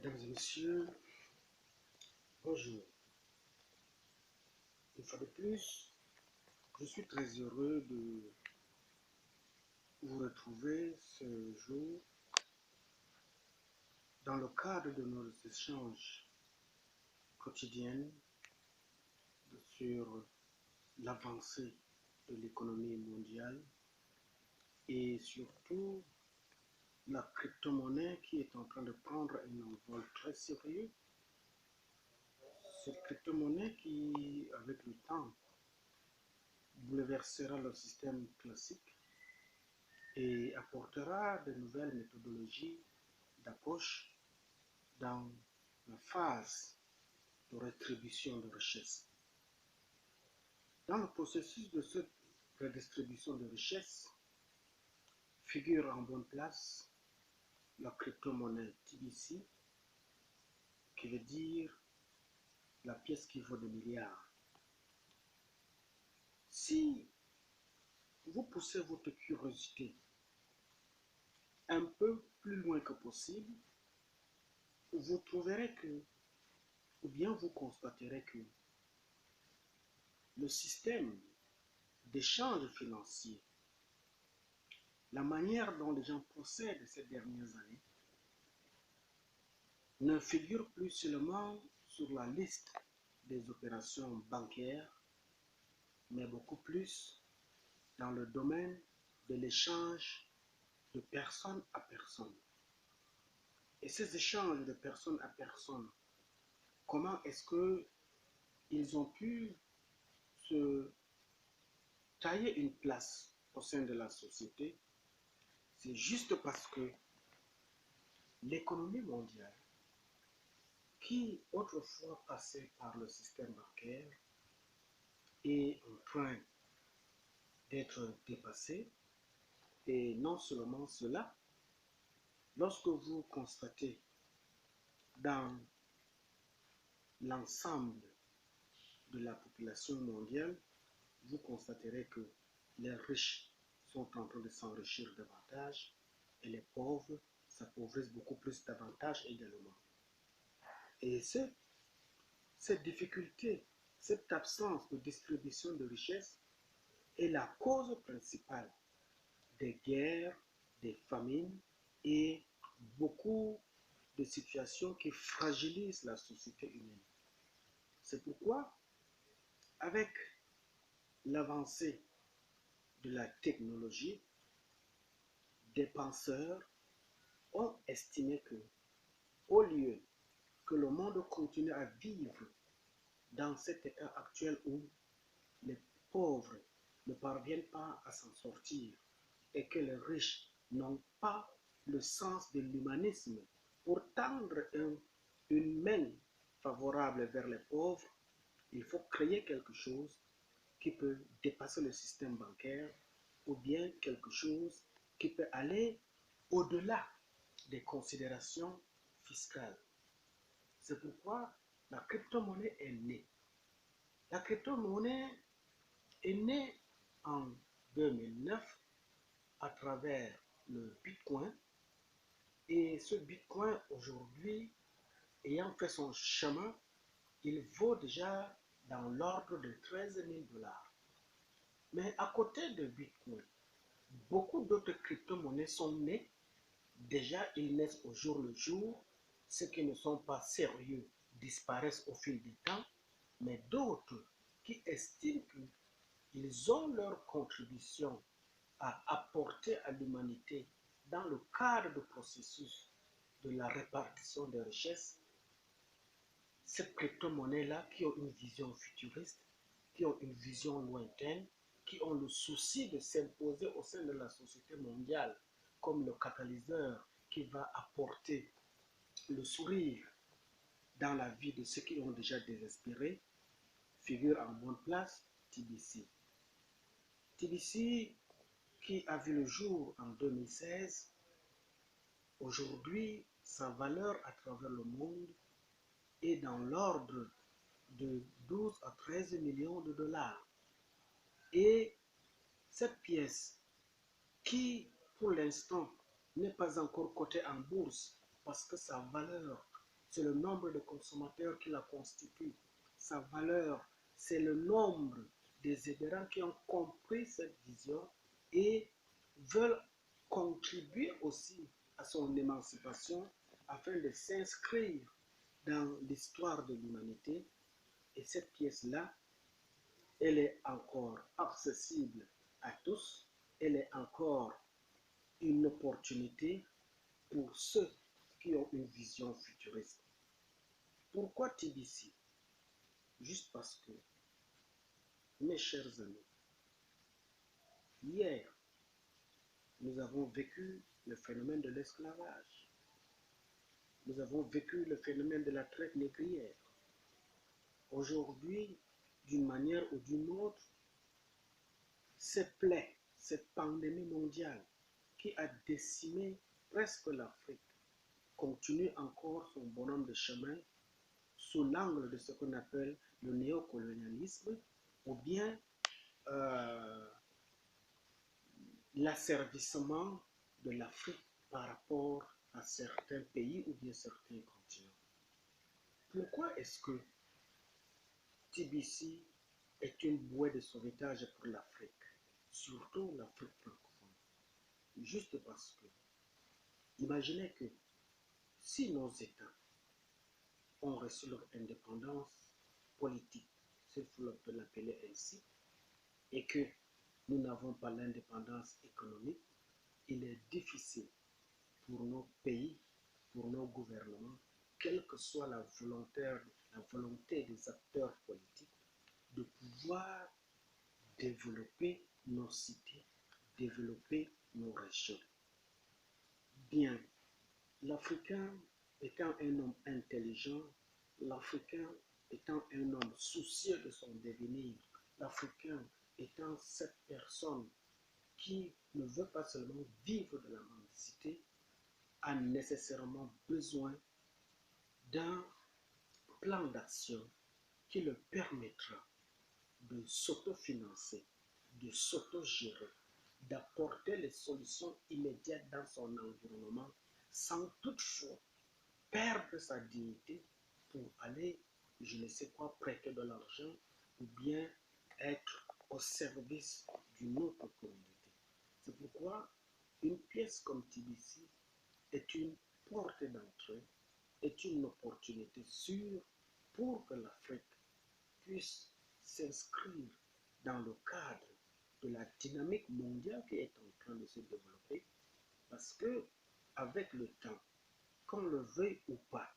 Mesdames et messieurs, bonjour. Une fois de plus, je suis très heureux de vous retrouver ce jour dans le cadre de nos échanges quotidiens sur l'avancée de l'économie mondiale et surtout la crypto-monnaie qui est en train de prendre un envol très sérieux. Cette crypto-monnaie qui, avec le temps, bouleversera le système classique et apportera de nouvelles méthodologies d'approche dans la phase de rétribution de richesse. Dans le processus de cette redistribution de richesse, figure en bonne place la crypto-monnaie TBC, qui veut dire la pièce qui vaut des milliards. Si vous poussez votre curiosité un peu plus loin que possible, vous trouverez que, ou bien vous constaterez que le système d'échange financier, la manière dont les gens procèdent ces dernières années, ne figure plus seulement sur la liste des opérations bancaires, mais beaucoup plus dans le domaine de l'échange de personne à personne. Et ces échanges de personne à personne, comment est-ce qu'ils ont pu se tailler une place au sein de la société? C'est juste parce que l'économie mondiale, qui autrefois passait par le système bancaire, est en train d'être dépassée. Et non seulement cela, lorsque vous constatez dans l'ensemble de la population mondiale, vous constaterez que les riches sont en train de s'enrichir davantage et les pauvres s'appauvrissent beaucoup plus davantage également. Et cette difficulté, cette absence de distribution de richesse est la cause principale des guerres, des famines et beaucoup de situations qui fragilisent la société humaine. C'est pourquoi, avec l'avancée de la technologie, des penseurs ont estimé que, au lieu que le monde continue à vivre dans cet état actuel où les pauvres ne parviennent pas à s'en sortir et que les riches n'ont pas le sens de l'humanisme pour tendre une main favorable vers les pauvres, il faut créer quelque chose qui peut dépasser le système bancaire ou bien quelque chose qui peut aller au-delà des considérations fiscales. C'est pourquoi la crypto-monnaie est née. La crypto-monnaie est née en 2009 à travers le Bitcoin. Et ce Bitcoin, aujourd'hui, ayant fait son chemin, il vaut déjà dans l'ordre de 13 000 $. Mais à côté de Bitcoin, beaucoup d'autres crypto-monnaies sont nées. Déjà, ils naissent au jour le jour. Ceux qui ne sont pas sérieux disparaissent au fil du temps. Mais d'autres qui estiment qu'ils ont leur contribution à apporter à l'humanité dans le cadre du processus de la répartition des richesses, ces crypto-monnaies-là qui ont une vision futuriste, qui ont une vision lointaine, qui ont le souci de s'imposer au sein de la société mondiale comme le catalyseur qui va apporter le sourire dans la vie de ceux qui ont déjà désespéré, figure en bonne place TBC. TBC qui a vu le jour en 2016, aujourd'hui, sa valeur à travers le monde est dans l'ordre de 12 à 13 millions de $. Et cette pièce, qui pour l'instant n'est pas encore cotée en bourse parce que sa valeur c'est le nombre de consommateurs qui la constitue. Sa valeur, c'est le nombre des adhérents qui ont compris cette vision et veulent contribuer aussi à son émancipation afin de s'inscrire dans l'histoire de l'humanité. Et cette pièce-là, elle est encore accessible à tous, elle est encore une opportunité pour ceux qui ont une vision futuriste. Pourquoi TBC? Juste parce que, mes chers amis, hier, nous avons vécu le phénomène de l'esclavage. Nous avons vécu le phénomène de la traite négrière. Aujourd'hui, d'une manière ou d'une autre, cette plaie, cette pandémie mondiale qui a décimé presque l'Afrique, continue encore son bonhomme de chemin sous l'angle de ce qu'on appelle le néocolonialisme ou bien l'asservissement de l'Afrique par rapport à certains pays ou bien certains continents. Pourquoi est-ce que TBC est une bouée de sauvetage pour l'Afrique, surtout l'Afrique francophone? Juste parce que, imaginez que si nos États ont reçu leur indépendance politique, s'il faut l'appeler ainsi, et que nous n'avons pas l'indépendance économique, il est difficile pour nos pays, pour nos gouvernements, quelle que soit la volonté des acteurs politiques, de pouvoir développer nos cités, développer nos régions. Bien, l'Africain étant un homme intelligent, l'Africain étant un homme soucieux de son devenir, l'Africain étant cette personne qui ne veut pas seulement vivre de la mendicité, a nécessairement besoin d'un plan d'action qui le permettra de s'autofinancer, de s'autogérer, d'apporter les solutions immédiates dans son environnement sans toutefois perdre sa dignité pour aller, je ne sais quoi, prêter de l'argent ou bien être au service d'une autre communauté. C'est pourquoi une pièce comme TBC est une porte d'entrée, est une opportunité sûre pour que l'Afrique puisse s'inscrire dans le cadre de la dynamique mondiale qui est en train de se développer, parce que avec le temps, qu'on le veuille ou pas,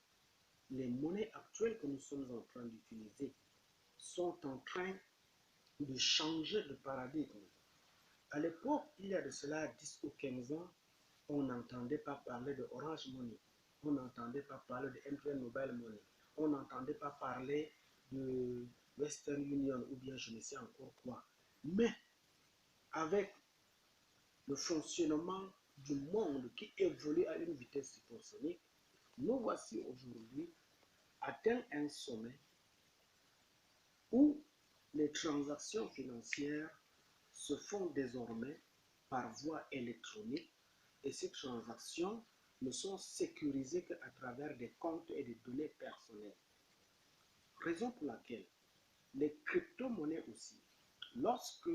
les monnaies actuelles que nous sommes en train d'utiliser sont en train de changer de paradigme. À l'époque, il y a de cela 10 ou 15 ans, on n'entendait pas parler de Orange Money, on n'entendait pas parler de MTN Mobile Money, on n'entendait pas parler de Western Union ou bien je ne sais encore quoi. Mais avec le fonctionnement du monde qui évolue à une vitesse supersonique, nous voici aujourd'hui atteints un sommet où les transactions financières se font désormais par voie électronique et ces transactions ne sont sécurisées qu'à travers des comptes et des données personnelles. Raison pour laquelle les crypto-monnaies aussi, lorsque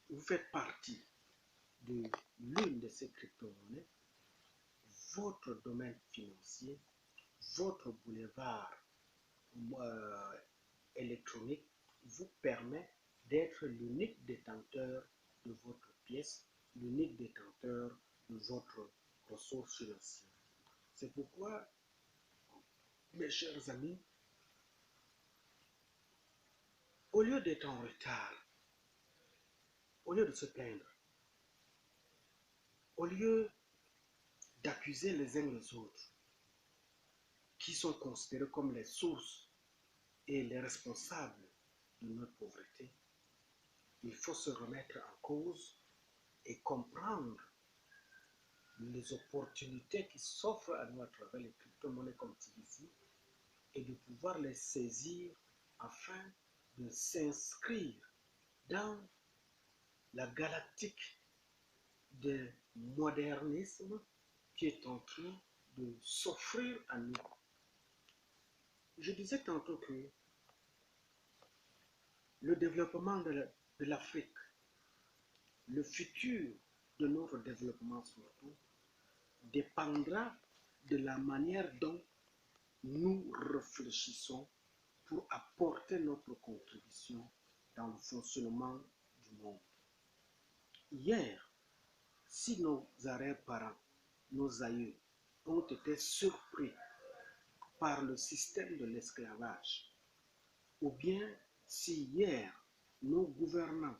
vous faites partie de l'une de ces crypto-monnaies, votre domaine financier, votre boulevard électronique vous permet d'être l'unique détenteur de votre pièce, l'unique détenteur de votre ressource financière. C'est pourquoi, mes chers amis, au lieu d'être en retard, au lieu de se plaindre, au lieu d'accuser les uns les autres, qui sont considérés comme les sources et les responsables de notre pauvreté, il faut se remettre en cause et comprendre les opportunités qui s'offrent à nous à travers les crypto-monnaies comme TBC et de pouvoir les saisir afin de s'inscrire dans la galactique du modernisme qui est en train de s'offrir à nous Je disais tantôt que le développement de l'Afrique, le futur de notre développement surtout, dépendra de la manière dont nous réfléchissons pour apporter notre contribution dans le fonctionnement du monde. Hier, si nos arrière-parents, nos aïeux, ont été surpris par le système de l'esclavage, ou bien si hier, nos gouvernants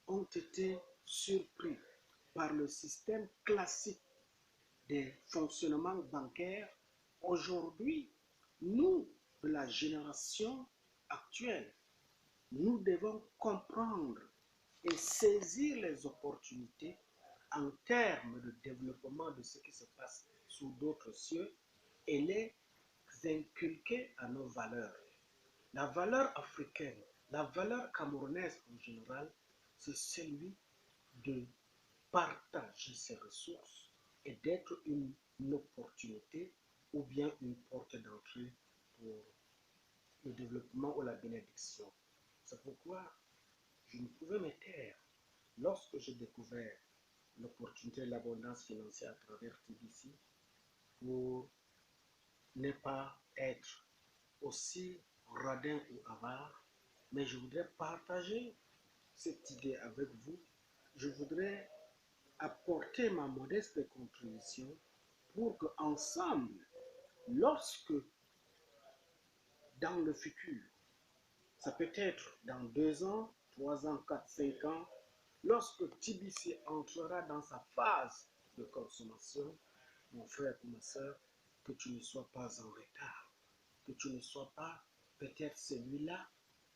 ont été surpris par le système classique des fonctionnements bancaires, aujourd'hui, nous, de la génération actuelle, nous devons comprendre et saisir les opportunités en termes de développement de ce qui se passe sous d'autres cieux et les inculquer à nos valeurs. La valeur africaine, la valeur camerounaise en général, c'est celui de partager ses ressources et d'être une opportunité ou bien une porte d'entrée pour le développement ou la bénédiction. C'est pourquoi je ne pouvais me taire lorsque j'ai découvert l'opportunité de l'abondance financière à travers TBC pour ne pas être aussi radin ou avare, mais je voudrais partager cette idée avec vous. Je voudrais apporter ma modeste contribution pour qu'ensemble, lorsque dans le futur, ça peut être dans 2 ans, 3 ans, 4, 5 ans, lorsque TBC entrera dans sa phase de consommation, mon frère ou ma soeur, que tu ne sois pas en retard, que tu ne sois pas peut-être celui-là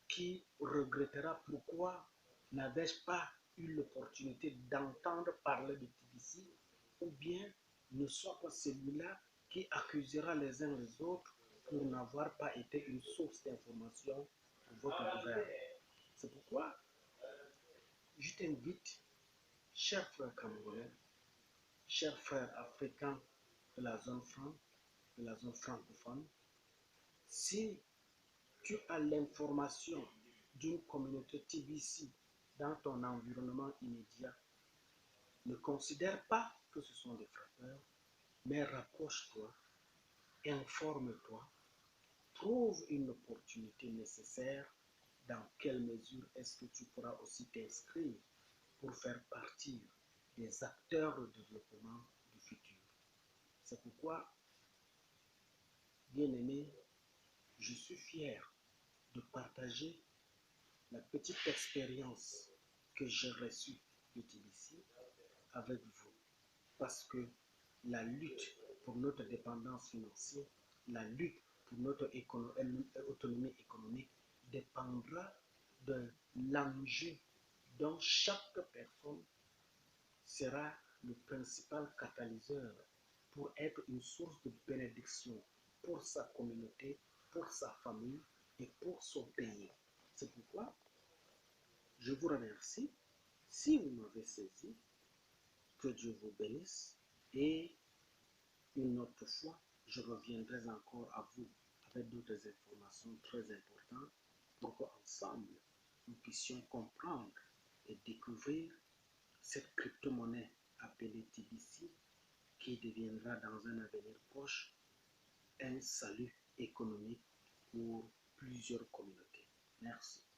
qui regrettera pourquoi n'avais-je pas eu l'opportunité d'entendre parler de TBC, ou bien ne sois pas celui-là qui accusera les uns les autres pour n'avoir pas été une source d'information pour votre gouvernement. C'est pourquoi je t'invite, chers frères camerounais, chers frères africains de la zone franc, de la zone francophone, si tu as l'information d'une communauté TBC dans ton environnement immédiat, ne considère pas que ce sont des frappeurs, mais rapproche-toi, informe-toi, trouve une opportunité nécessaire. Dans quelle mesure est-ce que tu pourras aussi t'inscrire pour faire partie des acteurs de développement du futur? C'est pourquoi, bien-aimé, je suis fier de partager la petite expérience que j'ai reçue de TBC avec vous. Parce que la lutte pour notre dépendance financière, la lutte pour notre autonomie économique dépendra de l'enjeu dont chaque personne sera le principal catalyseur pour être une source de bénédiction pour sa communauté, pour sa famille et pour son pays. C'est pourquoi je vous remercie. Si vous m'avez saisi, que Dieu vous bénisse et une autre fois, je reviendrai encore à vous avec d'autres informations très importantes pour qu'ensemble, nous puissions comprendre et découvrir cette crypto-monnaie appelée TBC qui deviendra dans un avenir proche un salut économique pour plusieurs communautés. Merci.